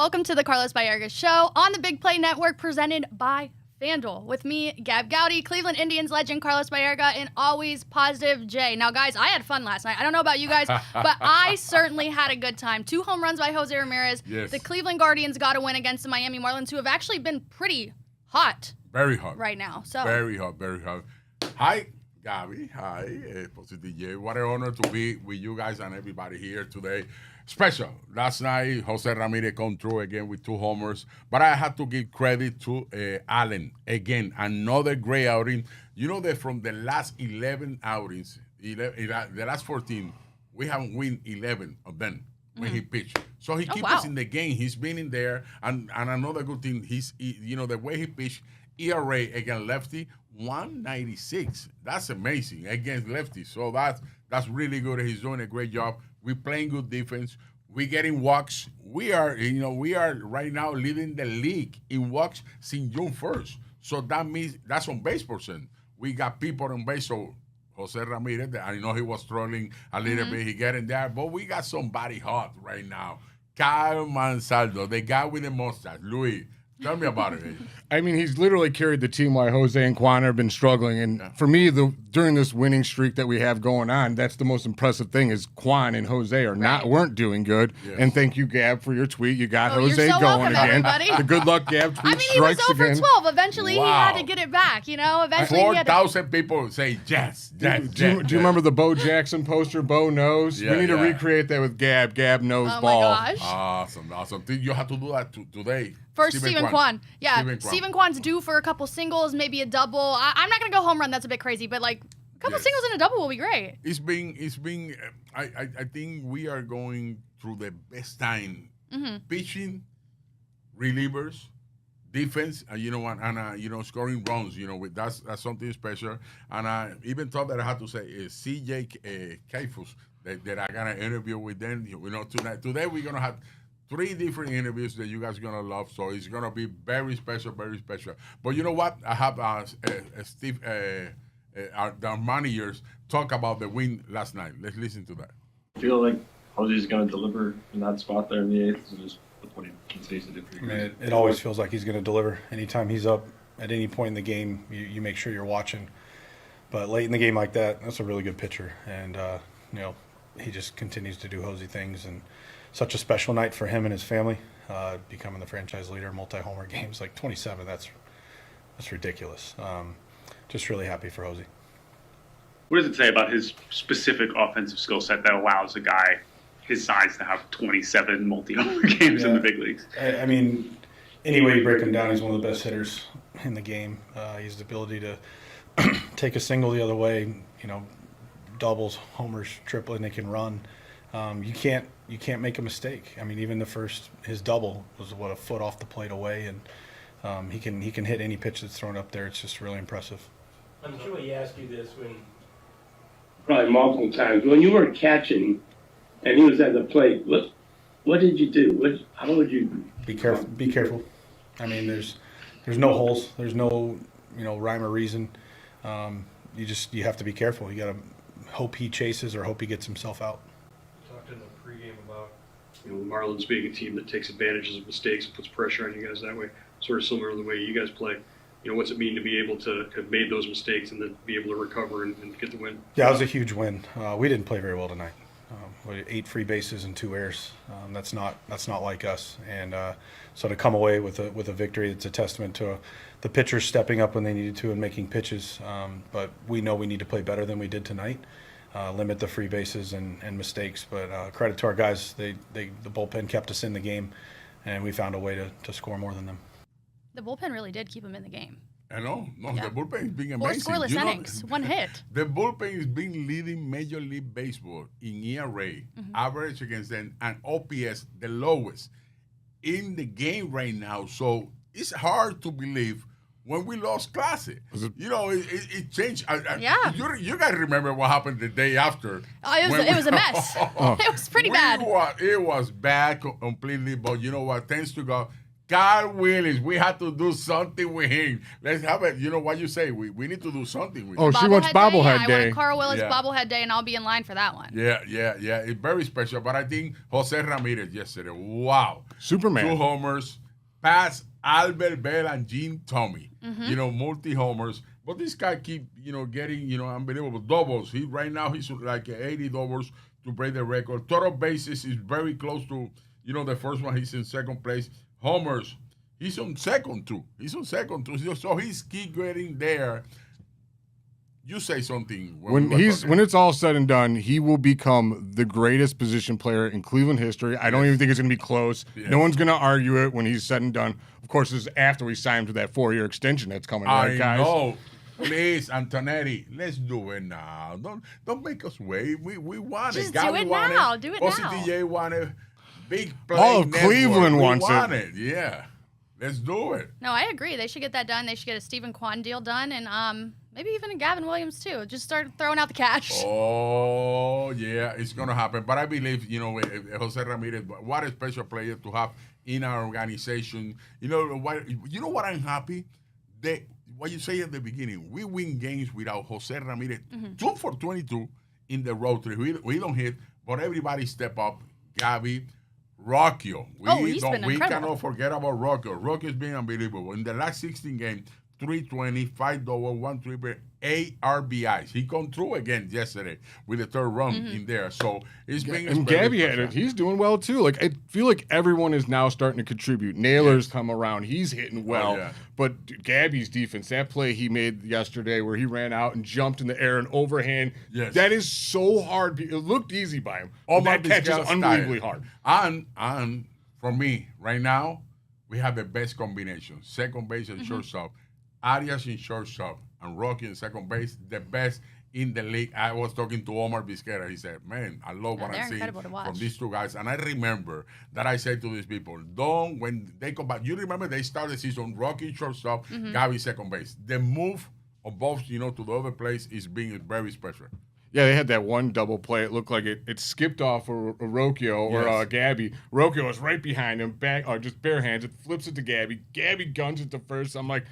Welcome to the Carlos Baerga Show on the Big Play Network, presented by FanDuel. With me, Gab Gowdy, Cleveland Indians legend Carlos Baerga, and always positive Jay. Now, guys, I had fun last night. I don't know about you guys, but I certainly had a good time. 2 home runs by Jose Ramirez. Yes. The Cleveland Guardians got a win against the Miami Marlins, who have actually been pretty hot. Very hot. Right now. So Very hot, very hot. Hi, Gabby. Hi, Positive J. What an honor to be with you guys and everybody here today. Special. Last night, Jose Ramirez come through again with 2 homers. But I have to give credit to Allen. Again, another great outing. You know that from the last 11 outings, the last 14, we haven't won 11 of them when he pitched. So he keeps us in the game. He's been in there. And another good thing, the way he pitched, ERA against lefty, 196. That's amazing against lefty. So that's really good. He's doing a great job. We're playing good defense. We're getting walks. We are right now leading the league in walks since June 1st. So that means that's on base percent. We got people on base. So Jose Ramirez, I know he was struggling a little bit. He getting there, but we got somebody hot right now. Kyle Mansaldo, the guy with the mustache. Luis, tell me about it. I mean, he's literally carried the team while Jose and Quan have been struggling. And for me, during this winning streak that we have going on, that's the most impressive thing is Quan and Jose weren't doing good. Yes. And thank you, Gab, for your tweet. You got Jose you're so going welcome, again. everybody. The good luck Gab tweet he was strikes 0 again. for 12. Eventually, he had to get it back. Eventually, 4,000 people say yes. Do you remember the Bo Jackson poster? Bo knows. Yeah, we need to recreate that with Gab. Gab knows ball. My gosh. Awesome. You have to do that today. First, Steven Kwan. Yeah, Steven Kwan's due for a couple singles, maybe a double. I'm not going to go home run. That's a bit crazy. But, a couple singles and a double will be great. It's been. I think we are going through the best time. Pitching, relievers, defense, scoring runs. That's something special. And I even thought that I had to say CJ Kayfus that I got an interview with them. Tonight. Today we're gonna have 3 different interviews that you guys are going to love, so it's going to be very special, very special. But you know what? I have Steve, our managers, talk about the win last night. Let's listen to that. Feel like Jose's going to deliver in that spot there in the 8th, so just what he continues to do for you. It always feels like he's going to deliver. Anytime he's up at any point in the game, you make sure you're watching. But late in the game like that, that's a really good pitcher. And, he just continues to do Jose things, and such a special night for him and his family, becoming the franchise leader, multi-homer games, 27. That's ridiculous. Just really happy for Jose. What does it say about his specific offensive skill set that allows a guy his size to have 27 multi-homer games in the big leagues? I mean, any way you break him down, he's one of the best hitters in the game. He has the ability to take a single the other way, doubles, homers, tripling, they can run. You can't make a mistake. I mean, even his double was a foot off the plate away, and he can hit any pitch that's thrown up there. It's just really impressive. I'm sure he asked you this probably multiple times when you were catching, and he was at the plate. What did you do? How would you be careful? Be careful. I mean, there's no holes. There's no rhyme or reason. You have to be careful. You got to hope he chases or hope he gets himself out. Talked in the pregame about the Marlins being a team that takes advantage of mistakes and puts pressure on you guys that way, sort of similar to the way you guys play. What's it mean to be able to have made those mistakes and then be able to recover and get the win? Yeah, it was a huge win. We didn't play very well tonight. 8 free bases and 2 errors. That's not like us. And so to come away with a victory, it's a testament to the pitchers stepping up when they needed to and making pitches. But we know we need to play better than we did tonight. Limit the free bases and mistakes. But credit to our guys. The bullpen kept us in the game, and we found a way to score more than them. The bullpen really did keep him in the game. I know. The bullpen is being amazing. 4 scoreless innings, 1 hit. The bullpen is being leading Major League Baseball in ERA, average against them, and OPS, the lowest in the game right now. So it's hard to believe when we lost Classic. It changed. You got to remember what happened the day after. It was a mess. It was pretty bad. It was bad completely, but you know what? Thanks to God, Carl Williams. We had to do something with him. Let's have it. You know what you say? We need to do something with him. Oh, she wants bobblehead I day. want Carl Willis Yeah. bobblehead day, and I'll be in line for that one. Yeah. It's very special. But I think Jose Ramirez yesterday, wow. Superman. 2 homers, past Albert Bell and Gene Tomey. Multi-homers. But this guy keep, getting, unbelievable doubles. Right now he's like 80 doubles to break the record. Total bases is very close to, the first one. He's in second place. Homers, he's on second too. So he's keep getting there. You say something. When it's all said and done, he will become the greatest position player in Cleveland history. I don't even think it's going to be close. Yes. No one's going to argue it when he's said and done. Of course, this is after we signed to that 4-year extension that's coming, right, guys? I know. Please, Antonetti, let's do it now. Don't make us wait. We want Just it. do Gavin it want now. Do it now. CJ want it. Big play. All of network. Cleveland We wants want it. Yeah. Let's do it. No, I agree. They should get that done. They should get a Stephen Kwan deal done, and maybe even a Gavin Williams too. Just start throwing out the cash. Oh, yeah, it's going to happen. But I believe, Jose Ramirez, what a special player to have in our organization. You know what I'm happy? What you say at the beginning, we win games without Jose Ramirez. 2 for 22 in the road trip. We don't hit, but everybody step up. Gabi, Rocchio. He's been we incredible. cannot forget about Rocchio. Rocchio's been unbelievable. In the last 16 games, 320, 5 double, 1 triple, 8 RBIs. He come through again yesterday with the third run in there. So it's been And Gabby had it. He's doing well too. Like I feel like everyone is now starting to contribute. Naylor's come around. He's hitting well. yeah. But Gabby's defense, that play he made yesterday where he ran out and jumped in the air and overhand, that is so hard. It looked easy by him. But that catch is unbelievably hard. And for me, right now, we have the best combination. Second base and shortstop. Arias in shortstop and Rocky in second base, the best in the league. I was talking to Omar Vizquera. He said, man, I love what I see from these two guys. And I remember that I said to these people, when they come back, you remember they started the season, Rocky shortstop, Gabby second base. The move of both, to the other place is being very special. Yeah, they had that one double play. It looked like it skipped off a Rocchio or Gabby. Rocchio was right behind him, just bare hands. It flips it to Gabby. Gabby guns it to first. I'm like,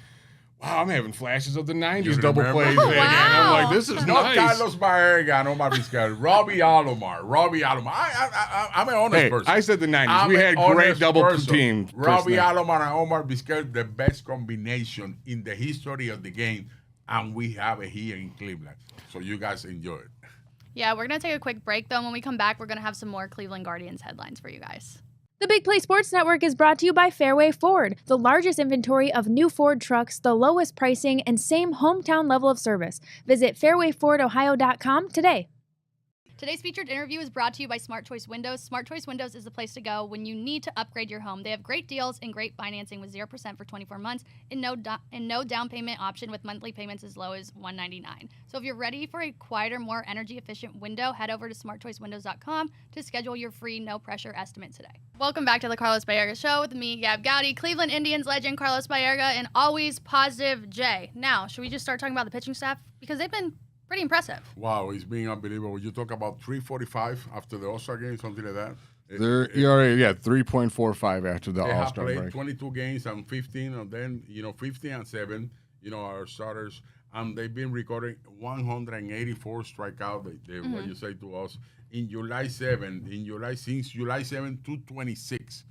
wow, I'm having flashes of the 90s double plays. Oh, And wow. I'm like, this is Not nice. Carlos Baerga, no Omar Vizquera. Robbie Alomar. I'm an honest person. I said the 90s. We I'm had an great honest double person. team. Robbie Alomar and Omar Vizquera, the best combination in the history of the game, and we have it here in Cleveland. So you guys enjoy it. Yeah, we're going to take a quick break, though. When we come back, we're going to have some more Cleveland Guardians headlines for you guys. The Big Play Sports Network is brought to you by Fairway Ford, the largest inventory of new Ford trucks, the lowest pricing, and same hometown level of service. Visit fairwayfordohio.com today. Today's featured interview is brought to you by Smart Choice Windows. Smart Choice Windows is the place to go when you need to upgrade your home. They have great deals and great financing with 0% for 24 months and no down payment option with monthly payments as low as $199. So if you're ready for a quieter, more energy-efficient window, head over to smartchoicewindows.com to schedule your free no-pressure estimate today. Welcome back to the Carlos Baerga Show with me, Gab Gowdy, Cleveland Indians legend Carlos Baerga, and always positive Jay. Now, should we just start talking about the pitching staff? Because they've been pretty impressive. Wow, it's been unbelievable. You talk about 345 after the All-Star game, something like that. Their ERA, 3.45 after the They have All-Star played break. 22 games and 15, and then 15 and 7. Our starters, and they've been recording 184 strikeouts. What you say to us in July 7. Since July 7 to 26.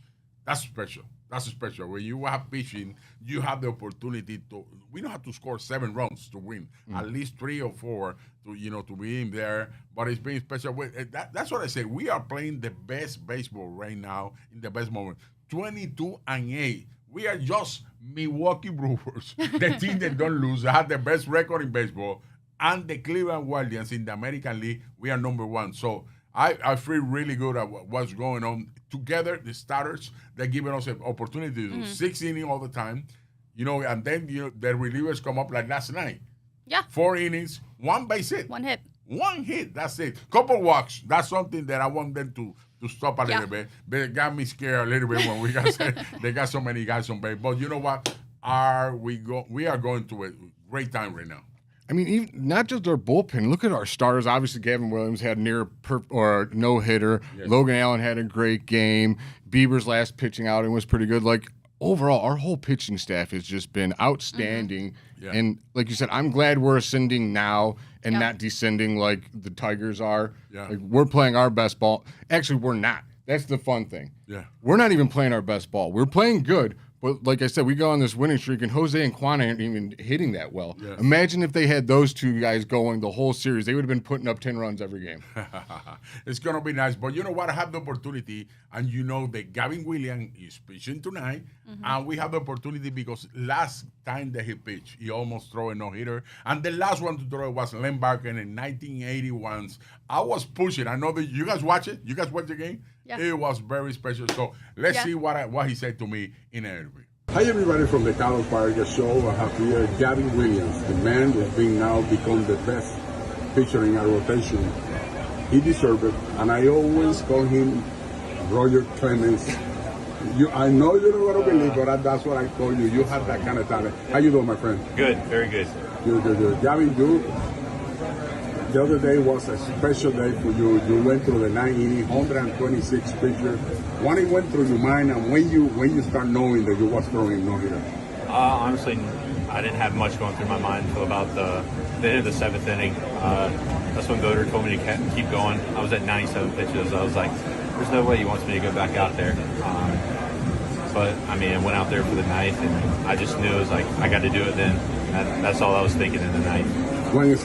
That's special. That's special. When you have pitching, you have the opportunity to. We don't have to score 7 runs to win. At least 3 or 4 to be in there. But it's been special. That's what I say. We are playing the best baseball right now in the best moment. 22-8. We are just Milwaukee Brewers, the team that don't lose. They have the best record in baseball, and the Cleveland Guardians in the American League. We are number 1. So I feel really good at what's going on. Together, the starters, they're giving us an opportunity to do 6 innings all the time, and then the relievers come up like last night. Yeah. 4 innings, 1 base hit. 1 hit. 1 hit, that's it. Couple walks, that's something that I want them to stop a little bit. But it got me scared a little bit when we got they got so many guys on base. But you know what? We are going to a great time right now. I mean, even not just our bullpen. Look at our starters. Obviously, Gavin Williams had no hitter. Yes. Logan Allen had a great game. Bieber's last pitching outing was pretty good. Like overall, our whole pitching staff has just been outstanding. Yeah. And like you said, I'm glad we're ascending now and Yep. not descending like the Tigers are. Yeah. Like, we're playing our best ball. Actually, we're not. That's the fun thing. Yeah. We're not even playing our best ball. We're playing good, but like I said, we go on this winning streak, and Jose and Quan aren't even hitting that well. Yes. Imagine if they had those two guys going the whole series. They would have been putting up 10 runs every game. It's going to be nice. But you know what? I have the opportunity, and you know that Gavin Williams is pitching tonight. And we have the opportunity because last time that he pitched, he almost threw a no-hitter. And the last one to throw was Len Barker in 1981. I was pushing. I know that you guys watch it. You guys watch the game? Yeah. It was very special. So let's Yeah. see what he said to me in an interview. Hi everybody from the Carlos Baerga Show. I have here Gavin Williams, the man that's now become the best pitcher in our rotation. He deserves it, and I always call him Roger Clemens. I know you're not going to believe, but that's what I call you. You have that kind of talent. How you doing, my friend? Good, very good. Good. Gavin, the other day was a special day for you. You went through the 9 126 pitcher. What it went through your mind, and when you start knowing that you was throwing no hitter? Honestly, I didn't have much going through my mind until about the end of the 7th inning. That's when Goder told me to keep going. I was at 97 pitches. I was like, there's no way he wants me to go back out there. But I mean, I went out there for the 9th, and I just knew it was like I got to do it then. That's all I was thinking in the 9th. When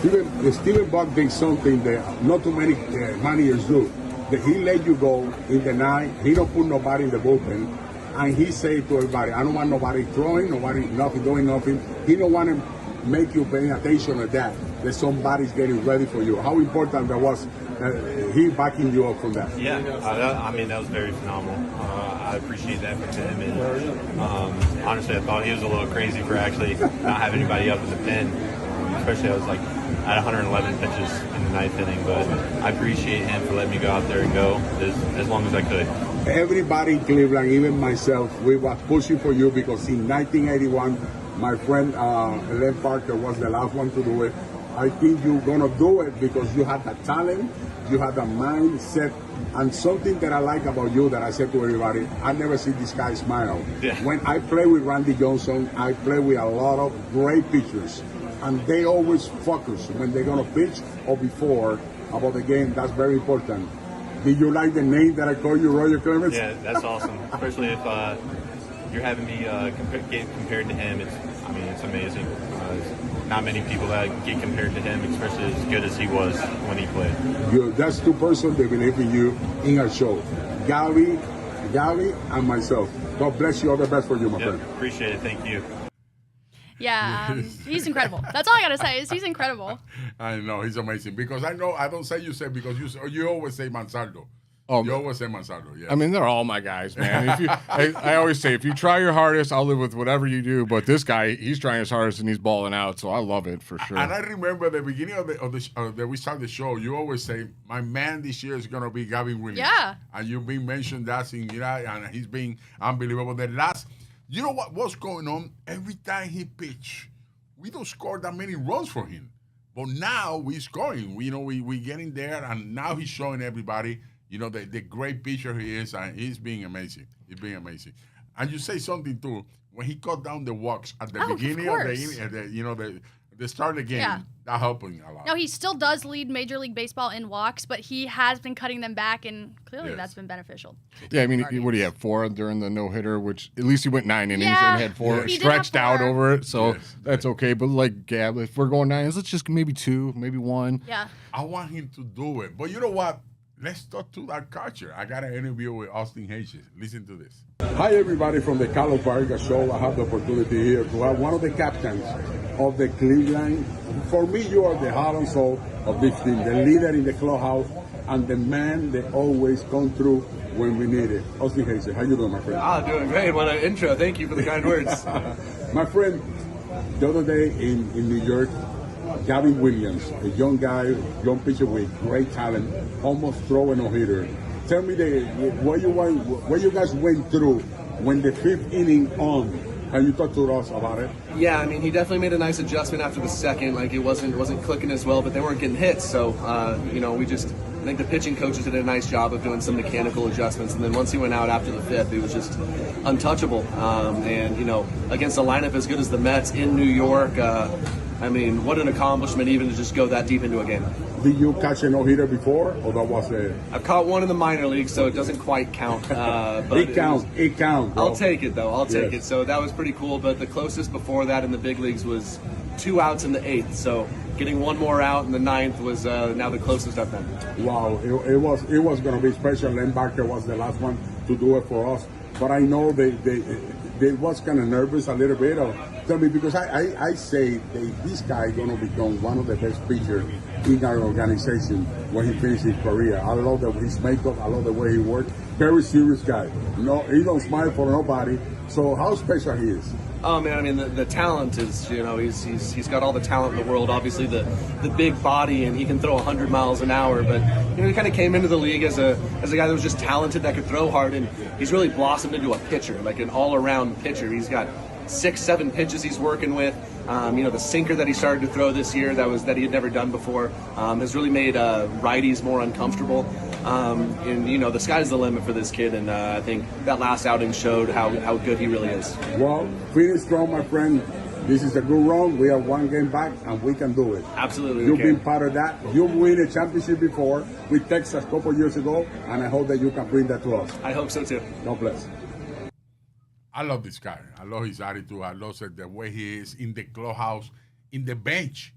Steven Buck did something that not too many managers do, that he let you go in the 9th, he don't put nobody in the bullpen, and he said to everybody, I don't want nobody throwing, nothing doing nothing. He don't want to make you paying attention to that somebody's getting ready for you. How important that was, he backing you up from that. Yeah, I mean, that was very phenomenal. I appreciate that from him. And honestly, I thought he was a little crazy for actually not having anybody up in the pen. Especially I was like at 111 pitches in the 9th inning. But I appreciate him for letting me go out there and go as long as I could. Everybody in Cleveland, even myself, we were pushing for you because in 1981, my friend Len Barker was the last one to do it. I think you're going to do it because you have the talent, you have the mindset, and something that I like about you that I said to everybody, I never see this guy smile. Yeah. When I play with Randy Johnson, I play with a lot of great pitchers, and they always focus when they're going to pitch or before about the game. That's very important. Did you like the name that I call you, Roger Clemens? Yeah, that's awesome. Especially if you're having me get compared to him. It's amazing. Not many people that get compared to him, especially as good as he was when he played. That's two persons that believe in you in our show. Gabby, and myself. God bless you. All the best for you, my friend. Appreciate it. Thank you. Yeah, he's incredible. That's all I gotta say is he's incredible. I know, he's amazing. Because I know, I don't say you say because you always say Mansaldo. Oh, you always say Mansaldo, yeah. I mean, they're all my guys, man. I always say, if you try your hardest, I'll live with whatever you do. But this guy, he's trying his hardest and he's balling out, so I love it for sure. And I remember the beginning of that we started the show. You always say, "My man this year is gonna be Gavin Williams." Yeah. And you've been mentioned that in and he's been unbelievable. You know what's going on? Every time he pitch, we don't score that many runs for him. But now we're scoring. We getting there, and now he's showing everybody. The great pitcher he is, and he's being amazing. He's being amazing. And you say something too when he cut down the walks at the beginning of the start of the game. Yeah. That helped him a lot. Now, he still does lead Major League Baseball in walks, but he has been cutting them back, and clearly Yes. that's been beneficial. Yeah, I mean, what do you have, 4 during the no-hitter, which at least he went 9 innings Yeah, and had 4 he did stretched have out 4. over it, so Yes. that's okay. But like Gab, if we're going 9, let's just maybe 2, maybe 1. Yeah. I want him to do it. But you know what? Let's talk to that catcher. I got an interview with Austin Hedges. Listen to this. Hi everybody from the Carlos Baerga Show. I have the opportunity here to have one of the captains of the Cleveland. For me, you are the heart and soul of this team, the leader in the clubhouse, and the man that always come through when we need it. Austin Hedges, how you doing, my friend? Doing great. What an intro. Thank you for the kind words. My friend, the other day in New York, Gavin Williams, a young guy, young pitcher with great talent, almost throwing a hitter. Tell me what you guys went through when the 5th inning on. Can you talk to us about it? Yeah, I mean, he definitely made a nice adjustment after the second. Like, it wasn't clicking as well, but they weren't getting hits. So, we just think the pitching coaches did a nice job of doing some mechanical adjustments, and then once he went out after the fifth, he was just untouchable. And against a lineup as good as the Mets in New York, what an accomplishment even to just go that deep into a game. Did you catch a no-hitter before, or that was a... I've caught one in the minor league, so it doesn't quite count. But it counts, bro. I'll take it, though. I'll take Yes. it. So that was pretty cool, but the closest before that in the big leagues was 2 outs in the 8th. So getting one more out in the 9th was now the closest I've been. Wow, it was going to be special. Len Barker was the last one to do it for us. But I know they was kind of nervous a little bit. Tell me, because I say this guy going to become one of the best pitchers in our organization when he finishes his career. I love his makeup. I love the way he works. Very serious guy. No, he don't smile for nobody. So how special he is? Oh man, the talent is, he's got all the talent in the world. Obviously the big body, and he can throw 100 miles an hour. But he kind of came into the league as a guy that was just talented, that could throw hard, and he's really blossomed into a pitcher, like an all-around pitcher. He's got 6-7 pitches he's working with. The sinker that he started to throw this year that he had never done before has really made righties more uncomfortable. The sky's the limit for this kid, and I think that last outing showed how good he really is. Well, finish strong, my friend. This is a good run. We have 1 game back, and we can do it. Absolutely. You've been part of that. You've won a championship before with Texas a couple years ago, and I hope that you can bring that to us. I hope so, too. God bless. I love this guy. I love his attitude. I love the way he is in the clubhouse, in the bench,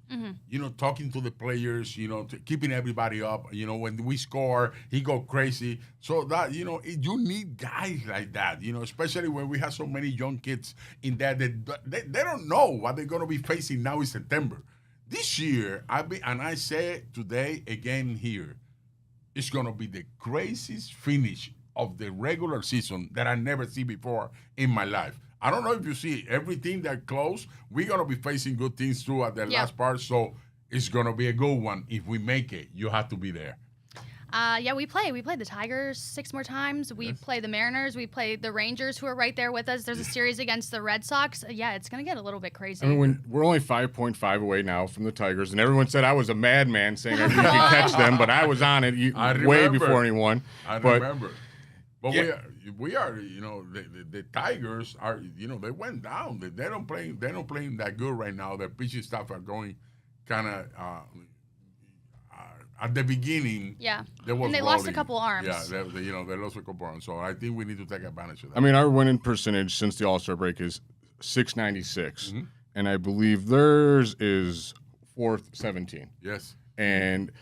talking to the players, keeping everybody up. When we score, he go crazy. So that, you need guys like that, especially when we have so many young kids in there that they don't know what they're going to be facing now in September. This year, I say it today again here, it's going to be the craziest finish of the regular season that I never see before in my life. I don't know if you see everything that close. We're going to be facing good things too at the last part, so it's going to be a good one. If we make it, you have to be there. We play the Tigers 6 more times. We play the Mariners. We play the Rangers, who are right there with us. There's a series against the Red Sox. Yeah, it's going to get a little bit crazy. We're only 5.5 away now from the Tigers, and everyone said I was a madman saying I could catch them, but I was on it way before anyone. I remember. But we are, the Tigers are, they went down. They don't play that good right now. Their pitching staff are going kind of at the beginning. Yeah, they lost a couple arms. Yeah, they lost a couple arms. So I think we need to take advantage of that. Our winning percentage since the All-Star break is .696, and I believe theirs is .417. Yes. And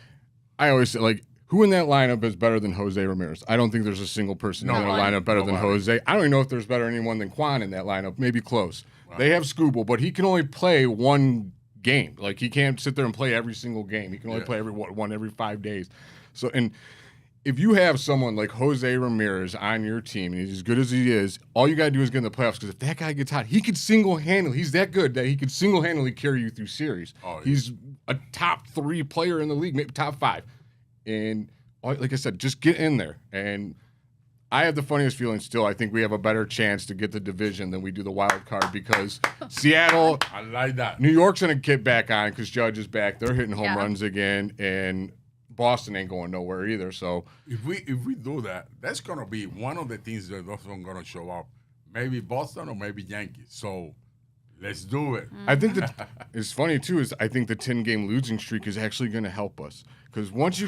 I always say, who in that lineup is better than Jose Ramirez? I don't think there's a single person in that lineup better than Jose. I don't even know if there's better anyone than Quan in that lineup. Maybe close. Wow. They have Scooble, but he can only play one game. He can't sit there and play every single game. He can only play every 5 days. So, and if you have someone like Jose Ramirez on your team, and he's as good as he is, all you got to do is get in the playoffs, because if that guy gets hot, he could single-handedly, he's that good that he could single-handedly carry you through series. Oh, yeah. He's a top 3 player in the league, maybe top 5. And like I said, just get in there. And I have the funniest feeling still. I think we have a better chance to get the division than we do the wild card, because Seattle, I like that. New York's going to get back on because Judge is back. They're hitting home runs again. And Boston ain't going nowhere either. So if we do that, that's going to be one of the things that are going to show up. Maybe Boston or maybe Yankees. So let's do it. I think that it's funny too. Is I think the 10-game losing streak is actually going to help us, because once you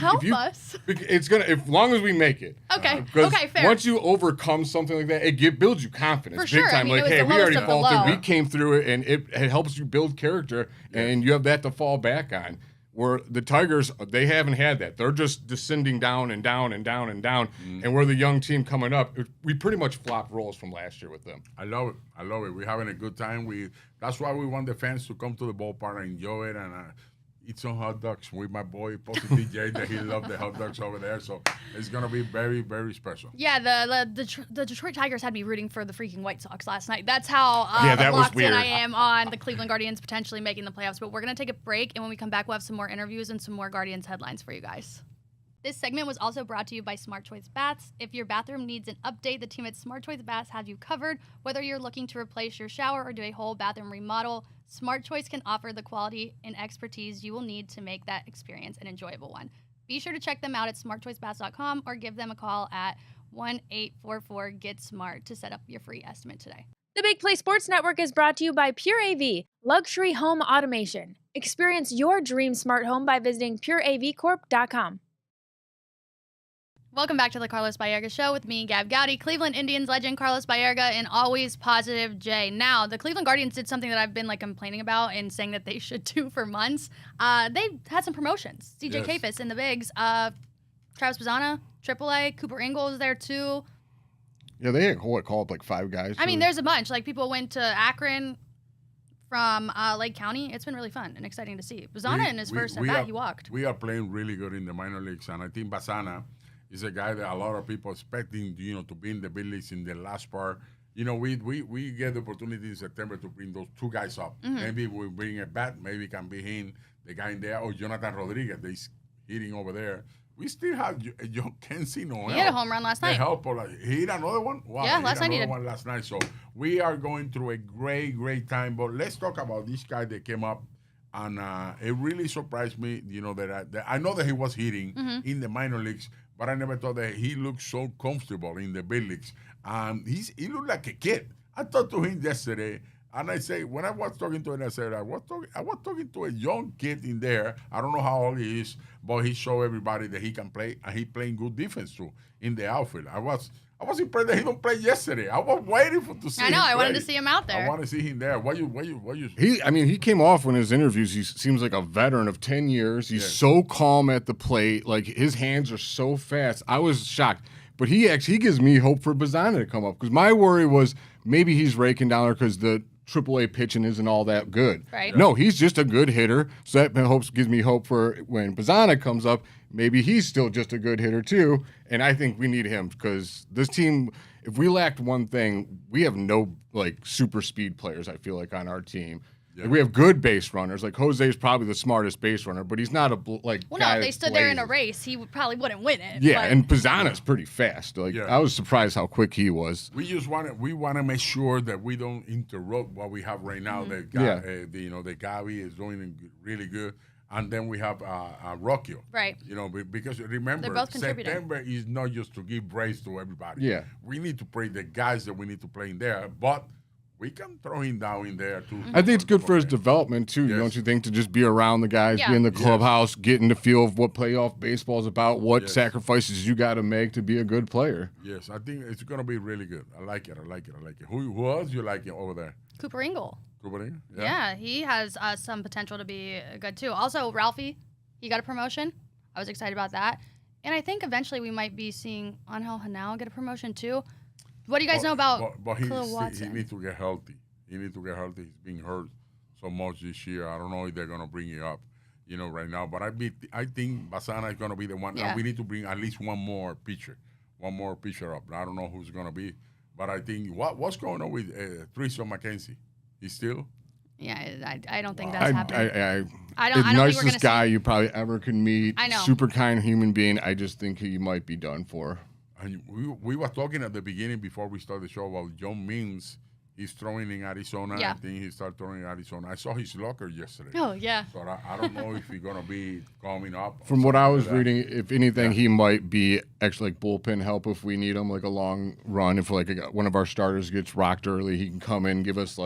it's gonna, as long as we make it. Okay. Fair. Once you overcome something like that, it builds you confidence. For sure. Big time. Hey, we already faltered. We came through it, and it helps you build character, and you have that to fall back on. Where the Tigers, they haven't had that. They're just descending down and down and down and down. And we're the young team coming up. We pretty much flopped roles from last year with them. I love it. We're having a good time. That's why we want the fans to come to the ballpark and enjoy it and eat some hot dogs with my boy, Posty DJ, that he loved the hot dogs over there. So it's going to be very, very special. Yeah, the Detroit Tigers had me rooting for the freaking White Sox last night. That's how locked in I am on the Cleveland Guardians potentially making the playoffs. But we're going to take a break, and when we come back, we'll have some more interviews and some more Guardians headlines for you guys. This segment was also brought to you by Smart Choice Baths. If your bathroom needs an update, the team at Smart Choice Baths has you covered. Whether you're looking to replace your shower or do a whole bathroom remodel, Smart Choice can offer the quality and expertise you will need to make that experience an enjoyable one. Be sure to check them out at smartchoicebass.com or give them a call at 1-844-GET-SMART to set up your free estimate today. The Big Play Sports Network is brought to you by Pure AV, luxury home automation. Experience your dream smart home by visiting pureavcorp.com. Welcome back to the Carlos Baerga Show with me, Gab Gowdy, Cleveland Indians legend Carlos Baerga, and always positive Jay. Now, the Cleveland Guardians did something that I've been complaining about and saying that they should do for months. They had some promotions. CJ Kayfus in the bigs. Travis Bazzana, AAA. Cooper Ingle is there too. Yeah, they had called up 5 guys. I mean, there's a bunch. People went to Akron from Lake County. It's been really fun and exciting to see. Bazzana in his first at bat, he walked. We are playing really good in the minor leagues, and I think Bazzana is a guy that a lot of people expecting, to be in the big leagues in the last part. We get the opportunity in September to bring those 2 guys up. Mm-hmm. Maybe we bring a bat. Maybe it can be him, the guy in there, or Jonathan Rodriguez. He's hitting over there. We still have John Kenzie Noel. He had a home run last night. He hit another one? Wow, yeah, last night he did. One last night. So we are going through a great, great time. But let's talk about this guy that came up. And it really surprised me, that I know that he was hitting in the minor leagues, but I never thought that he looked so comfortable in the big leagues. He looked like a kid. I talked to him yesterday, and I say, when I was talking to him, I said, I was talking to a young kid in there. I don't know how old he is, but he showed everybody that he can play, and he playing good defense too in the outfield. I was impressed that he don't play yesterday. I was waiting to see him. I know. I wanted to see him out there. I want to see him there. What you? He came off in his interviews. He seems like a veteran of 10 years. He's so calm at the plate. His hands are so fast. I was shocked. But he gives me hope for Bazzana to come up, because my worry was maybe he's raking down there because the AAA pitching isn't all that good. Right. No, he's just a good hitter. So that gives me hope for when Bazzana comes up, maybe he's still just a good hitter too. And I think we need him, because this team, if we lacked one thing, we have no super speed players, I feel like, on our team. Yeah. We have good base runners. Jose is probably the smartest base runner, but he's not Well, no, if they stood there in a race, he probably wouldn't win it. Yeah, and Bazzana's pretty fast. I was surprised how quick he was. We just want to make sure that we don't interrupt what we have right now. The Gavi is doing really good, and then we have Rocchio. Right. Because remember, September is not just to give praise to everybody. Yeah. We need to play the guys that we need to play in there, but we can throw him down in there too. I think it's good for his development too, don't you think? To just be around the guys, be in the clubhouse, getting the feel of what playoff baseball is about, what sacrifices you got to make to be a good player. Yes, I think it's going to be really good. I like it. Who else you like over there? Cooper Ingle. Yeah, he has some potential to be good too. Also, Ralphie, he got a promotion. I was excited about that. And I think eventually we might be seeing Angel Hanao get a promotion too. What do you guys know about Khalil Watson? He needs to get healthy. He's being hurt so much this year. I don't know if they're going to bring it up, right now. But I think Bazzana is going to be the one. Yeah. We need to bring at least one more pitcher up. I don't know who's going to be. But I think, what's going on with Tristan McKenzie? He's still? Yeah, I don't think that's happening. I don't nicest guy you probably ever can meet. I know. Super kind human being. I just think he might be done for. And we were talking at the beginning before we started the show about John Means. He's throwing in Arizona. Yeah. I think he started throwing in Arizona. I saw his locker yesterday. Oh, yeah. So I don't know if he's going to be coming up. From what I was reading, if anything, he might be actually bullpen help if we need him, a long run. If one of our starters gets rocked early, he can come in, give us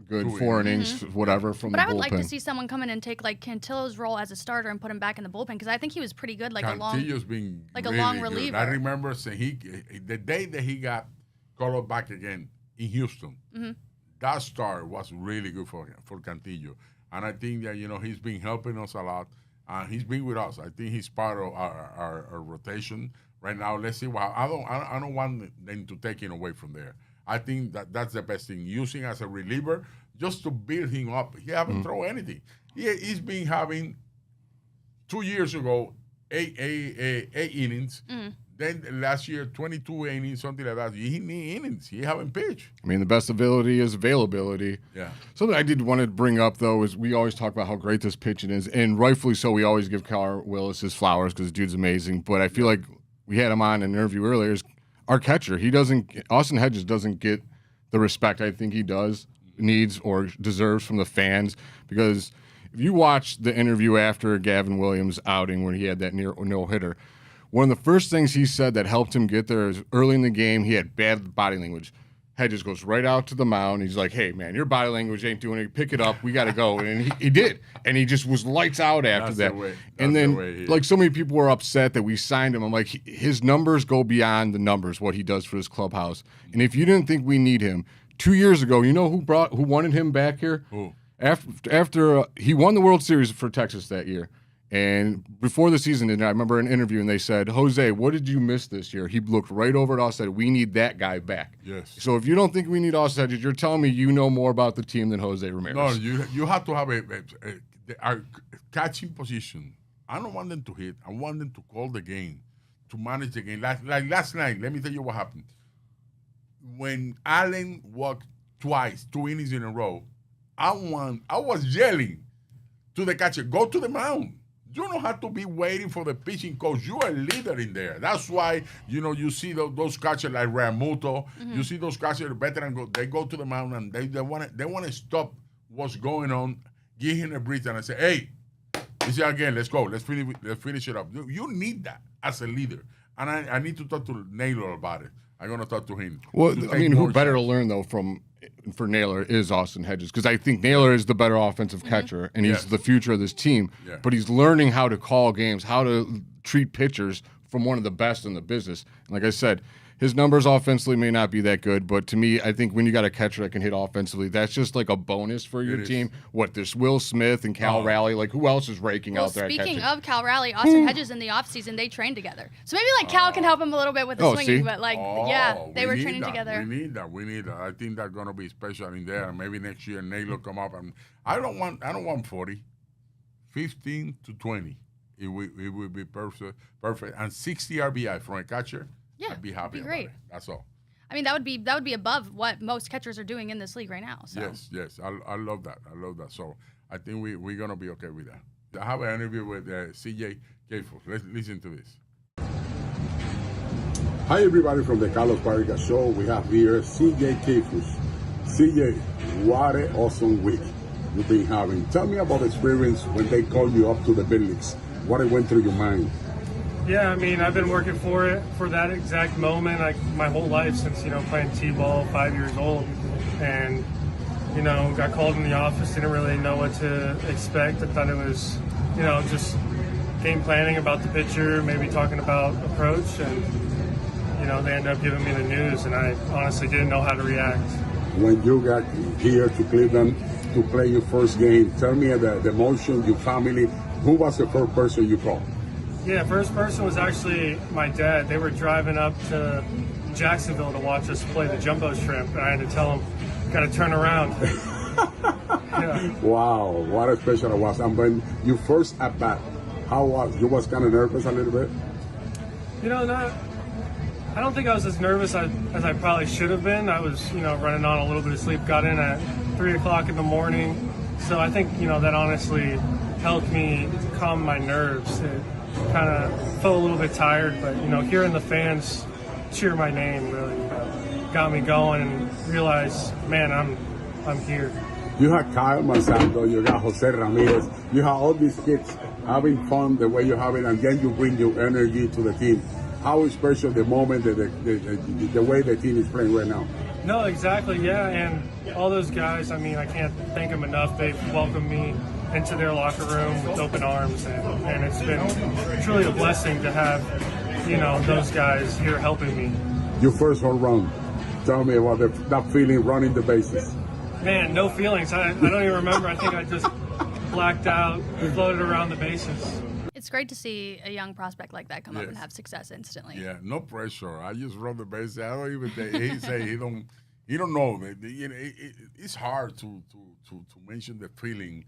good 4 innings, whatever, from the bullpen. But I would like to see someone come in and take Cantillo's role as a starter and put him back in the bullpen, because I think he was pretty good, Cantillo's been a really long good. reliever. I remember saying the day that he got called up back again in Houston, that start was really good for Cantillo. And I think that, he's been helping us a lot. He's been with us. I think he's part of our rotation right now. Let's see. I don't want them to take him away from there. I think that's the best thing. Using as a reliever just to build him up. He haven't thrown anything. He's been having 2 years ago 8 innings. Then last year 22 innings, something like that. He need innings. He haven't pitched. I mean, the best ability is availability. Yeah. Something I did want to bring up though is we always talk about how great this pitching is, and rightfully so. We always give Carl Willis his flowers because the dude's amazing. But I feel like we had him on an interview earlier. Is our catcher. Austin Hedges doesn't get the respect I think he needs or deserves from the fans, because if you watch the interview after Gavin Williams' outing when he had that near no-hitter, one of the first things he said that helped him get there is early in the game, he had bad body language. Hedges goes right out to the mound. He's like, hey, man, your body language ain't doing it. Pick it up. We got to go. And he did. And he just was lights out after that. And then, like, so many people were upset that we signed him. I'm like, his numbers go beyond the numbers, what he does for this clubhouse. And if you didn't think we need him, 2 years ago, you know who wanted him back here? Who? After he won the World Series for Texas that year. And before the season ended, I remember an interview, and they said, Jose, what did you miss this year? He looked right over at us and said, we need that guy back. Yes. So if you don't think we need Austin Hedges, you're telling me you know more about the team than Jose Ramirez. No, you have to have our catching position. I don't want them to hit. I want them to call the game, to manage the game. Like last night, let me tell you what happened. When Allen walked twice, 2 innings in a row, I was yelling to the catcher, go to the mound. You don't have to be waiting for the pitching coach. You're a leader in there. That's why, you see those catchers like Realmuto. You see those catchers, veteran, they go to the mound and they want to stop what's going on, give him a breath, and I say, hey, this is again, let's go. Let's finish it up. You need that as a leader. And I need to talk to Naylor about it. I'm going to talk to him. Well, I mean, who better to learn, though, for Naylor is Austin Hedges, because I think Naylor is the better offensive catcher, and he's the future of this team. Yeah. But he's learning how to call games, how to treat pitchers from one of the best in the business. And like I said, his numbers offensively may not be that good, but to me, I think when you got a catcher that can hit offensively, that's just like a bonus for your team. What, there's Will Smith and Cal Raleigh. Like, who else is raking out there? Speaking of Cal Raleigh, Austin Hedges in the offseason, they trained together. So maybe, like, Cal can help him a little bit with the swinging, but, like, they were training together. We need that. I think that's going to be special in there. Maybe next year Naylor come up. And I don't want 40. 15 to 20. It would be perfect. And 60 RBI from a catcher. Yeah, I'd be happy about it. That's all. I mean, that would be above what most catchers are doing in this league right now. So. Yes. I love that. So I think we're going to be okay with that. I have an interview with CJ Kayfus. Let's listen to this. Hi, everybody from the Carlos Baerga Show. We have here CJ Kayfus. CJ, what an awesome week you've been having. Tell me about the experience when they called you up to the big leagues. What it went through your mind? Yeah, I mean, I've been working for that exact moment, like my whole life since, playing T-ball, 5 years old. And, got called in the office, didn't really know what to expect. I thought it was, just game planning about the pitcher, maybe talking about approach. And, they ended up giving me the news, and I honestly didn't know how to react. When you got here to Cleveland to play your first game, tell me the emotion, your family. Who was the first person you called? Yeah, first person was actually my dad. They were driving up to Jacksonville to watch us play the Jumbo Shrimp, and I had to tell them, got to turn around. Yeah. Wow, what a special it was. And when you first at bat, how was you? Was kind of nervous a little bit? I don't think I was as nervous as I probably should have been. I was, running on a little bit of sleep, got in at 3 o'clock in the morning. So I think, that honestly helped me calm my nerves. It kind of felt a little bit tired, but, hearing the fans cheer my name really got me going and realized, man, I'm here. You had Kyle Manzano, you got Jose Ramirez, you have all these kids having fun the way you have it, and then you bring your energy to the team. How special the moment, the way the team is playing right now? No, exactly, yeah, and all those guys, I mean, I can't thank them enough. They've welcomed me into their locker room with open arms, and it's been truly a blessing to have, those guys here helping me. Your first home run, tell me about that feeling running the bases. Man, no feelings. I don't even remember. I think I just blacked out, floated around the bases. It's great to see a young prospect like that come up and have success instantly. Yeah, no pressure. I just run the bases. I don't even think he say he don't know. It's hard to mention the feeling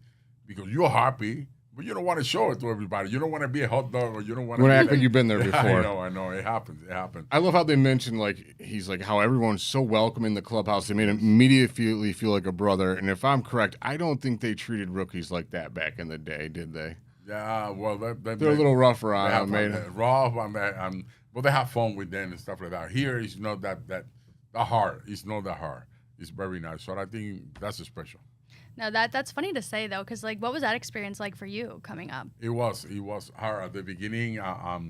because you're happy, but you don't want to show it to everybody. You don't want to be a hot dog, or you don't want to act like you've been there before. I know. It happens. I love how they mentioned he's how everyone's so welcome in the clubhouse. They made him immediately feel like a brother. And if I'm correct, I don't think they treated rookies like that back in the day, did they? Yeah, well, they're a little rough around them, rough on that, but they have fun with them and stuff like that. Here, it's not that hard. It's not that hard. It's very nice. So I think that's special. No, that's funny to say though, because like, what was that experience like for you coming up? It was hard at the beginning.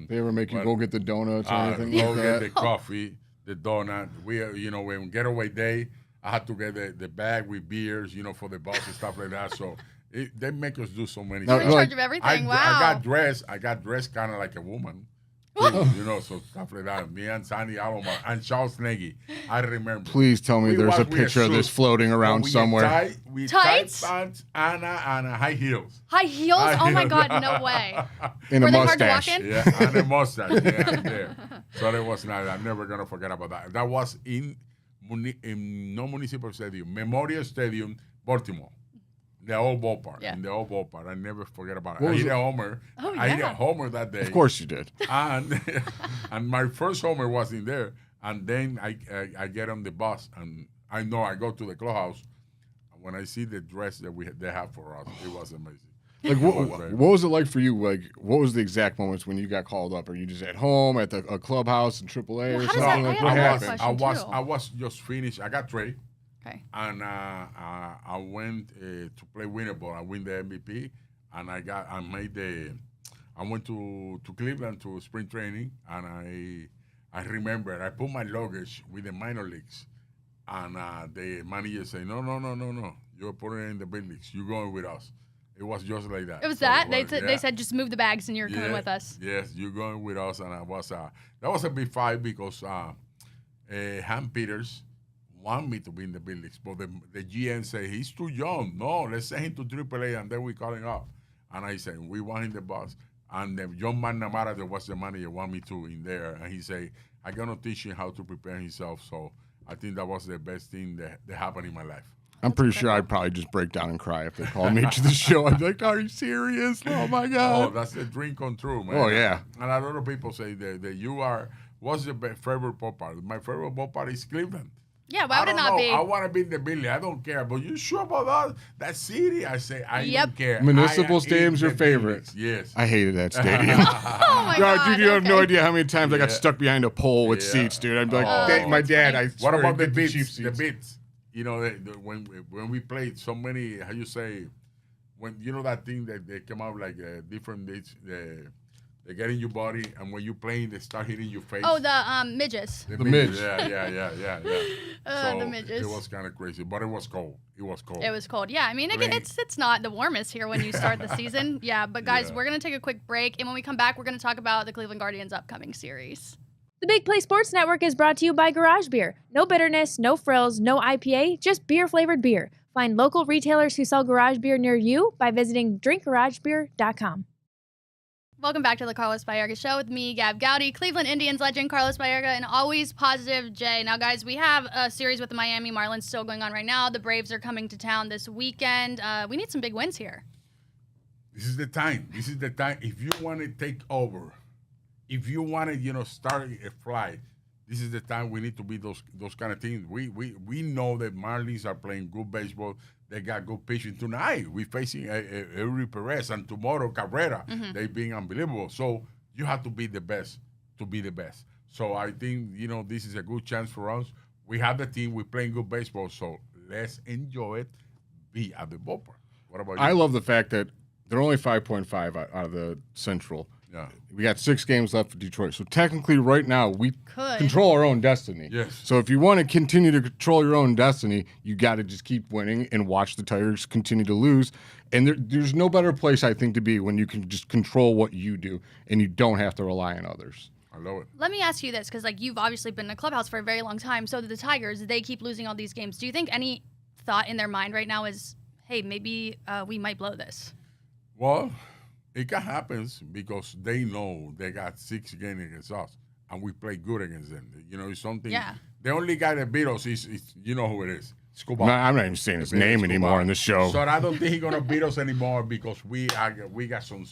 They ever make you go get the donuts or anything go like get that? the coffee, the donut. We, when getaway day, I had to get the bag with beers, for the bus and stuff like that. So they make us do so many You're things. in charge of everything. Wow. I got dressed kind of like a woman. So stuff like that. Me and Sandy Alomar and Charles Nagy. I remember. Please tell me there's a picture of this floating around somewhere. Tights? Tight pants and high heels. High heels? Oh my God, no way. In Were a they mustache. hard to walk in? Yeah, and a mustache. Yeah, there. So that was nice. I'm never gonna forget about that. That was in no municipal stadium, Memorial Stadium, Baltimore. The old ballpark. Yeah. In the old ballpark. I never forget about it. What I was hit it? a homer. Oh, I hit yeah. a homer that day. Of course you did. And my first homer was in there. And then I get on the bus and I know I go to the clubhouse. When I see the dress that they have for us, it was amazing. Like what was it like for you? Like what was the exact moments when you got called up? Are you just at home at a clubhouse in AAA or how does something? that- Like I what have happened? a question, I was just finished. I got traded. Okay. And I went to play winter ball. I win the MVP, and I went to Cleveland to spring training, and I remember I put my luggage with the minor leagues, and the manager said, no, you're putting it in the big leagues. You're going with us. It was just like that. It was So that? yeah. They said just move the bags and you're coming with us. Yes, you're going with us, and that was a big fight because Ham Peters want me to be in the big leagues, but the GM said he's too young. No, let's send him to AAA, and then we call him up. And I said we want him the boss. And then John McNamara, that was the manager, want me to in there, and he said I'm gonna teach him how to prepare himself. So I think that was the best thing that happened in my life. I'm pretty sure I'd probably just break down and cry if they called me to the show. I'd be like, are you serious? Oh my God. Oh, that's a dream come true, man. Oh, yeah. And a lot of people say that you are. What's your favorite ballpark? My favorite ballpark is Cleveland. Yeah, why would it not be? I want to be in the building. I don't care. But you sure about that city? I say, I don't care. Municipal Stadium's your favorite. Buildings. Yes. I hated that stadium. Oh my God. Dude, you have no okay. idea how many times I got stuck behind a pole with seats, dude. I'd be like, my dad, I What swear about he'd the get cheap beats? The seats. beats. When we played so many, how you say, when that thing that they come out like different dates, they get in your body, and when you're playing, they start hitting your face. Oh, the midges. The midge. Yeah. So the midges. It was kind of crazy, but it was cold. It was cold. It was cold. Yeah, I mean, again, it's not the warmest here when you start the season. Yeah, but guys, we're going to take a quick break, and when we come back, we're going to talk about the Cleveland Guardians' upcoming series. The Big Play Sports Network is brought to you by Garage Beer. No bitterness, no frills, no IPA, just beer-flavored beer. Find local retailers who sell garage beer near you by visiting drinkgaragebeer.com. Welcome back to the Carlos Baerga Show with me, Gab Gowdy, Cleveland Indians legend Carlos Baerga, and always positive Jay. Now, guys, we have a series with the Miami Marlins still going on right now. The Braves are coming to town this weekend. We need some big wins here. This is the time. If you want to take over, if you want to, start a flight, this is the time we need to be those kind of teams. We know that Marlins are playing good baseball. They got good pitching tonight. We're facing Eury Perez and tomorrow Cabrera. Mm-hmm. They being unbelievable. So you have to be the best to be the best. So I think, this is a good chance for us. We have the team. We're playing good baseball. So let's enjoy it. Be at the ballpark. What about you? I love the fact that they're only 5.5 out of the Central. Yeah. We got 6 games left for Detroit. So technically right now we Could. control our own destiny. Yes. So if you want to continue to control your own destiny, you got to just keep winning and watch the Tigers continue to lose. And there's no better place, I think, to be when you can just control what you do and you don't have to rely on others. I love it. Let me ask you this, because you've obviously been in a clubhouse for a very long time. So the Tigers, they keep losing all these games. Do you think any thought in their mind right now is, hey, maybe we might blow this? Well, it can happen because they know they got 6 games against us, and we play good against them. It's something. Yeah. The only guy that beat us is you know who it is. Escobar. No, I'm not even saying his name anymore in the show. So I don't think he's gonna beat us anymore because we got some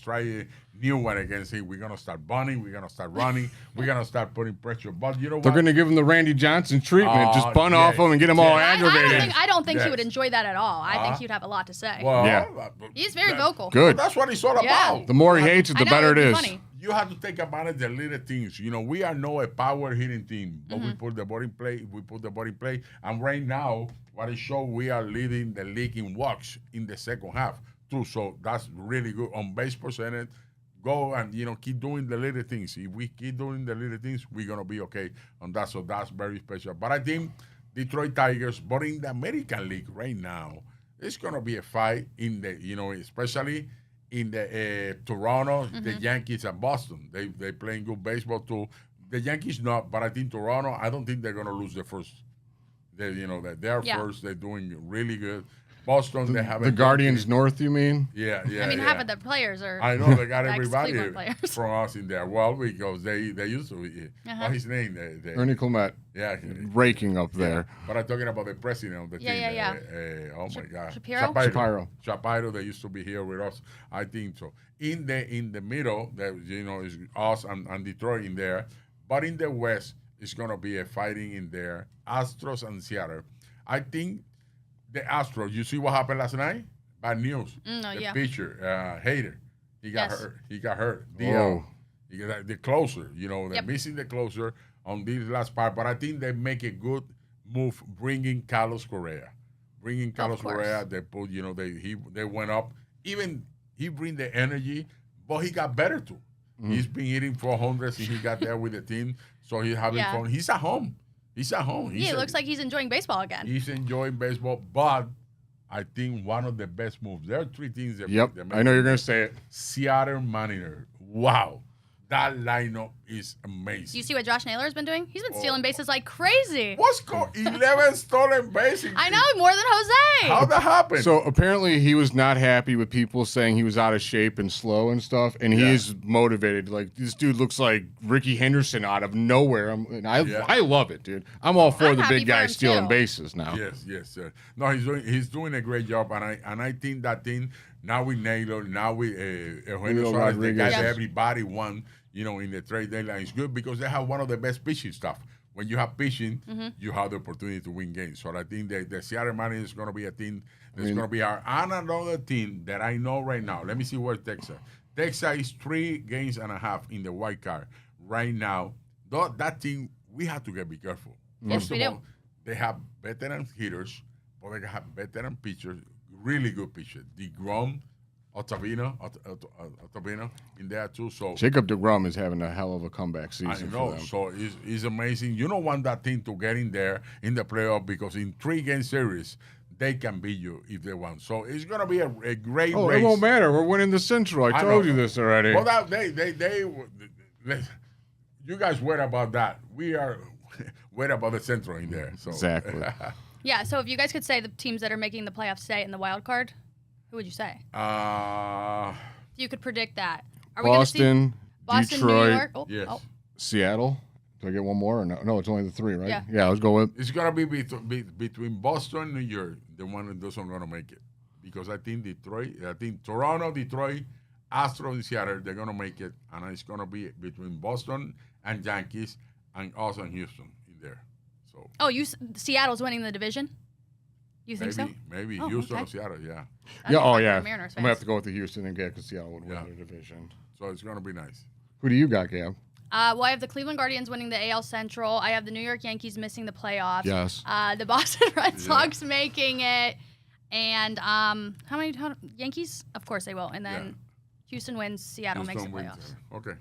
new one against him. We're gonna start bunting. We're gonna start running. We're gonna start putting pressure. But you know what? They're going to give him the Randy Johnson treatment. Just bun off him and get him all aggravated. I don't think he would enjoy that at all. I think he'd have a lot to say. Well, Yeah. He's very vocal. Good. That's what it's all Yeah. about. The more he hates it, the I know, better it it'd is. be funny. You have to take advantage of the little things. We are not a power hitting team, but we Mm-hmm. put the body in play. And right now, what it shows, we are leading the league in walks in the second half too. So that's really good. On base percentage, go and keep doing the little things. If we keep doing the little things, we're gonna be okay on that. So that's very special. But I think Detroit Tigers, but in the American League right now, it's gonna be a fight in the especially in the Toronto, the Yankees and Boston. They playing good baseball too. The Yankees not, but I think Toronto. I don't think they're gonna lose the first. They're first. They're doing really good. Boston, they have the Guardians North. You mean? Yeah. I mean, half of the players are. I know they got everybody players. from us in there. Well, because they used to. What's his name? Ernie Clement. Yeah, raking up there. But I'm talking about the president of the team. Oh my God, Shapiro. They used to be here with us. I think so. In the middle, that is us and Detroit in there. But in the West, it's gonna be a fighting in there. Astros and Seattle. I think the Astros. You see what happened last night? Bad news. The pitcher, Hader, he got hurt. He got hurt. The closer. They're missing the closer on this last part. But I think they make a good move bringing Carlos Correa. They put. They went up. Even he bring the energy, but he got better too. He's been hitting 400 since he got there with the team, so he's having fun. He's at home. It looks like he's enjoying baseball again. He's enjoying baseball, but I think one of the best moves. There are three things that I know you're going to say it. Seattle Mariners. Wow. That lineup is amazing. You see what Josh Naylor's been doing? He's been stealing bases like crazy. What's going 11 stolen bases? I know, more than Jose. How'd that happen? So apparently he was not happy with people saying he was out of shape and slow and stuff, and he is motivated. Like, this dude looks like Ricky Henderson out of nowhere. I love it, dude. I'm all for the big guy stealing bases now. Yes. No, he's doing a great job, and I think that thing now with Naylor, now with Eugenio Suarez, the guy that everybody won. In the trade deadline, it's good because they have one of the best pitching stuff. When you have pitching, you have the opportunity to win games. So I think the Seattle Mariners is going to be a team that's going to be our. And another team that I know right now, let me see where Texas. Texas is 3.5 games in the wild card right now. That team, we have to be careful. First of all, they have veteran hitters, but they have veteran pitchers, really good pitchers. DeGrom, Ottavino in there too. So Jacob DeGrom is having a hell of a comeback season. I know. For them. So it's amazing. You don't want that team to get in there in the playoff because in 3-game series they can beat you if they want. So it's gonna be a great race. It won't matter. We're winning the Central. I told you this already. Well, you guys worry about that. We are worried about the Central in there. So. Exactly. Yeah. So if you guys could say the teams that are making the playoffs stay in the wild card, who would you say? You could predict that. Are Boston, we Boston, Detroit, New York? Yes. Seattle. Do I get one more or no? No, it's only the 3, right? Yeah, let's go with. It's gonna be between Boston and New York. The one that doesn't gonna make it because I think Toronto, Detroit, Astros, and Seattle they're gonna make it, and it's gonna be between Boston and Yankees and us and Houston in there. So. Oh, Seattle's winning the division. You think so? Maybe Houston or Seattle, yeah. I'm gonna have to go with the Houston and because Seattle would win the division. So it's gonna be nice. Who do you got, Gab? Well, I have the Cleveland Guardians winning the AL Central. I have the New York Yankees missing the playoffs. Yes. The Boston Red Sox making it, and how many Yankees? Of course they will. And then Houston wins. Seattle makes the playoffs. Okay,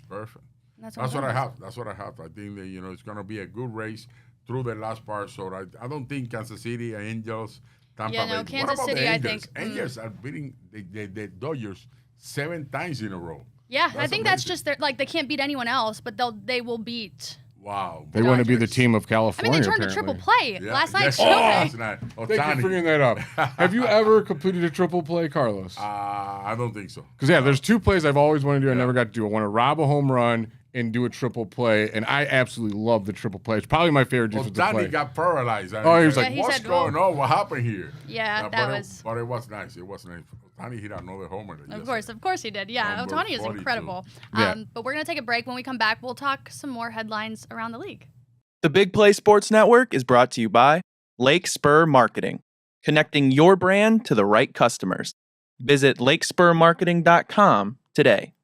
perfect. That's what I have. I think that it's gonna be a good race through the last part. So I don't think Kansas City, Angels, Tampa Bay. Kansas City, I think. Angels are beating the Dodgers 7 times in a row. Yeah, I think that's just they can't beat anyone else, but they will beat. Wow. They want to be the team of California. I mean, they turned to triple play last night. Thank you for bringing that up. Have you ever completed a triple play, Carlos? I don't think so. Because there's 2 plays I've always wanted to do. I never got to do. I want to rob a home run and do a triple play, and I absolutely love the triple play. It's probably my favorite defensive play. Ohtani got paralyzed. He was like, "What's going on? What happened here?" Yeah, but it was nice. Ohtani hit another homer. Of course he did. Yeah, Ohtani is incredible. But we're gonna take a break. When we come back, we'll talk some more headlines around the league. The Big Play Sports Network is brought to you by Lake Spur Marketing, connecting your brand to the right customers. Visit lakespurmarketing.com today.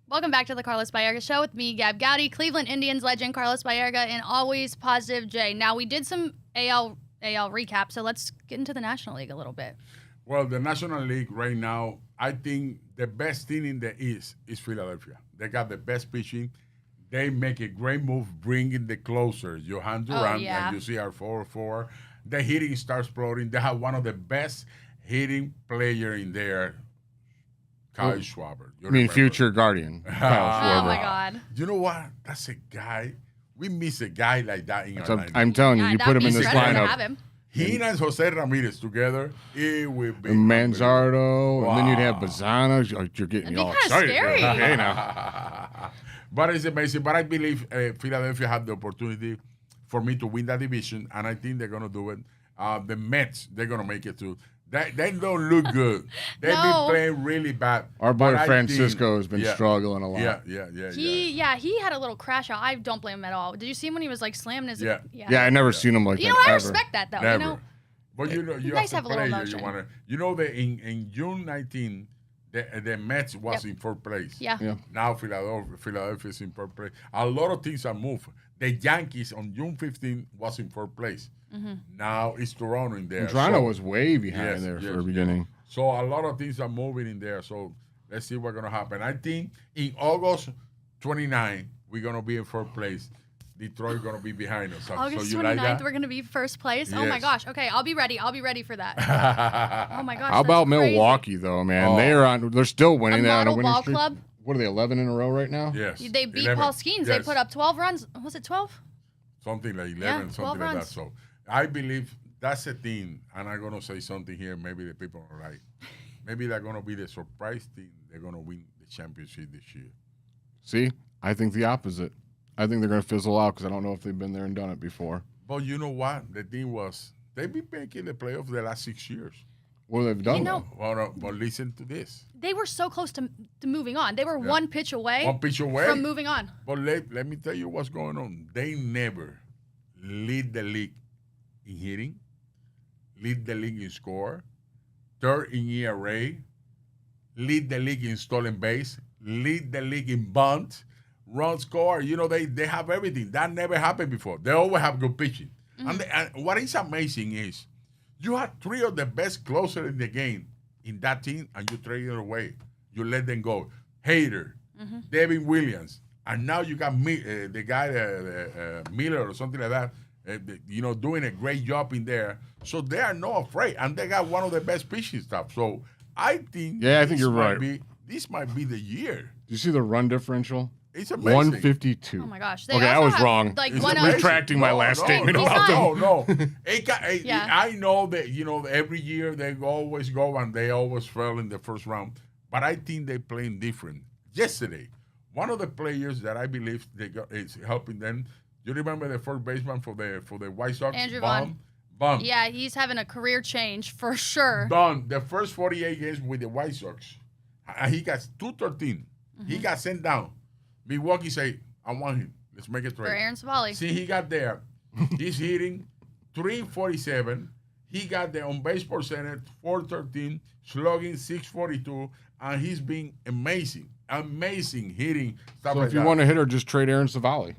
Welcome back to the Carlos Baerga Show with me, Gab Gowdy, Cleveland Indians legend Carlos Baerga, and always positive Jay. Now, we did some AL recap, so let's get into the National League a little bit. Well, the National League right now, I think the best team in the East is Philadelphia. They got the best pitching. They make a great move bringing the closers, Johan Durant, and you see our 4-4. The hitting starts exploding. They have one of the best hitting player in there, Kyle Schwarber. You mean future Guardian, Kyle Schwarber. Oh, my God. You know what? That's a guy. We miss a guy like that in our lineup. I'm telling you, you put him in this lineup. He and Jose Ramirez together, it will be. And Manzardo, and then you'd have Bazzana. You're getting all excited. Scary. Okay, now. But it's amazing. But I believe Philadelphia had the opportunity for me to win that division, and I think they're going to do it. The Mets, they're going to make it too. They don't look good. They've been playing really bad. Our boy Francisco has been struggling a lot. He had a little crash out. I don't blame him at all. Did you see him when he was like slamming his? Yeah, I never seen him like that. I respect that though. Never. You know, but you nice have to have a little emotion. That in June 19, the Mets was in fourth place. Yeah. Now Philadelphia is in fourth place. A lot of things are moved. The Yankees on June 15 was in fourth place. Mm-hmm. Now it's Toronto in there. Toronto was way behind there for the beginning. So a lot of things are moving in there. So let's see what's going to happen. I think in August 29, we're going to be in fourth place. Detroit going to be behind us. August 29th, like we're going to be first place. Yes. Oh, my gosh. Okay, I'll be ready. I'll be ready for that. Oh, my gosh. How about crazy. Milwaukee, though, man? They're still winning. They're on a winning ball streak. Club. What are they, 11 in a row right now? Yes. They beat 11. Paul Skeens. Yes. They put up 12 runs. Was it 12? Something like 11, Yeah, something 12 like runs. that. So I believe that's a team, and I'm going to say something here. Maybe the people are right. Maybe they're going to be the surprise team. They're going to win the championship this year. See, I think the opposite. I think they're going to fizzle out because I don't know if they've been there and done it before. But you know what? The thing was, they've been making the playoffs the last 6 years. Well, they've done know, but listen to this. They were so close to moving on. They were one pitch away. From moving on. But let me tell you what's going on. They never lead the league in hitting, lead the league in score, third in ERA, lead the league in stolen base, lead the league in bunt, run score. You know, they have everything. That never happened before. They always have good pitching. Mm-hmm. And what is amazing is you have three of the best closers in the game in that team, and you trade it away. You let them go. Hader, Gavin Williams, and now you got the guy Miller or something like that. Doing a great job in there. So they are not afraid, and they got one of the best pitching staff. So I think you're right. This might be the year. Do you see the run differential? It's amazing. 152. Oh my gosh! Okay, I was wrong. Like retracting my last statement about them. No. I know that every year they always go and they always fail in the first round, but I think they playing different. Yesterday, one of the players that I believe is helping them. You remember the first baseman for the White Sox? Andrew Vaughn. Yeah, he's having a career change for sure. Vaughn, the first 48 games with the White Sox, he got 213. He got sent down. Milwaukee say, I want him. Let's make it trade. For Aaron Savali. See, he got there. He's hitting 347. He got the on-base percentage 413, slugging 642, and he's been amazing hitting. So if you want a hitter, just trade Aaron Savali.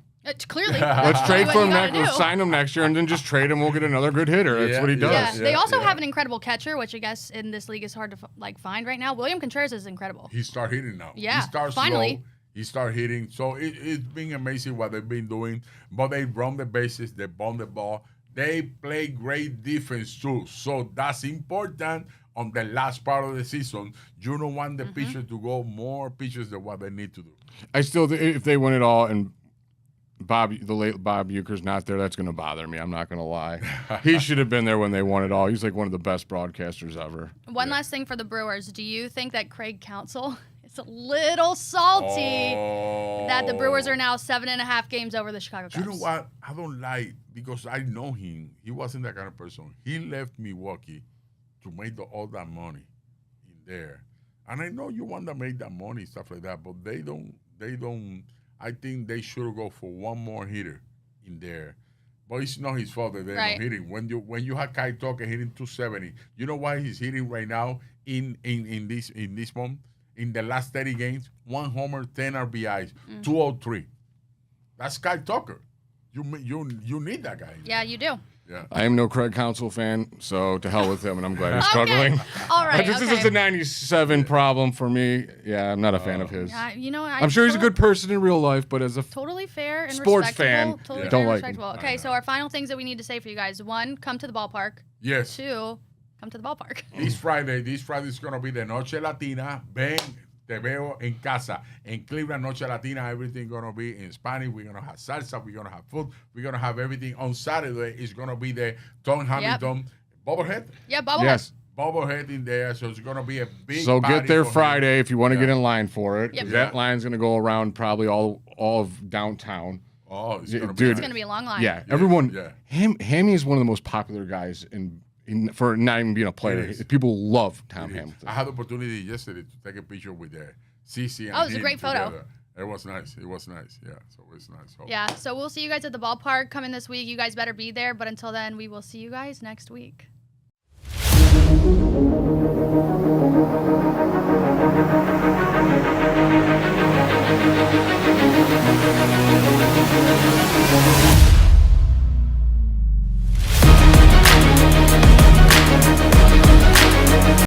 Clearly. Let's trade for him next. Let's sign him next year, and then just trade him. We'll get another good hitter. That's what he does. Yeah. They also have an incredible catcher, which I guess in this league is hard to find right now. William Contreras is incredible. He started hitting now. Yeah, he starts finally. Slow. He started hitting. So it's been amazing what they've been doing. But they run the bases. They bomb the ball. They play great defense too. So that's important on the last part of the season. You don't want the pitchers to go more pitches than what they need to do. I still think if they win it all and the late Bob Uecker's not there, that's going to bother me. I'm not going to lie. He should have been there when they won it all. He's like one of the best broadcasters ever. One last thing for the Brewers. Do you think that Craig Counsell is a little salty that the Brewers are now 7.5 games over the Chicago Cubs? You know what? I don't like, because I know him. He wasn't that kind of person. He left Milwaukee to make all that money in there. And I know you want to make that money, stuff like that, but they don't. I think they should go for one more hitter in there. But it's not his fault that they're not hitting. When you have Kai Tucker hitting 270, you know why he's hitting right now in this month? in the last 30 games, 1 homer, 10 RBIs, 203. That's Kyle Tucker. You need that guy. Yeah, you do. Yeah. I am no Craig Counsell fan, so to hell with him, and I'm glad he's struggling. All right. This is a 97 problem for me. Yeah, I'm not a fan of his. You know, I'm sure he's a good person in real life, but as a totally fair and sports respectable, fan, totally don't fair and like him. respectable. Okay, so our final things that we need to say for you guys: 1, come to the ballpark. Yes. 2, come to the ballpark. This Friday is going to be the Noche Latina. Ven, te veo en casa. In Cleveland, Noche Latina, everything going to be in Spanish. We're going to have salsa. We're going to have food. We're going to have everything. On Saturday, it's going to be the Tom Hamilton bobblehead. Yeah, bobblehead. Yes. Bobblehead in there. So it's going to be a big So party get there for him. Friday if you want to get in line for it. Yep. 'Cause that line's going to go around probably all of downtown. Oh, it's going to be Dude, It's going to be a long line. Yeah, everyone. yeah. Hammy is one of the most popular guys for not even being a player. It is. People love Tom Hamilton. I had the opportunity yesterday to take a picture with CC and Oh, it was a him great photo. together. It was nice. Yeah, so it's nice. So. Yeah, so we'll see you guys at the ballpark coming this week. You guys better be there. But until then, we will see you guys next week.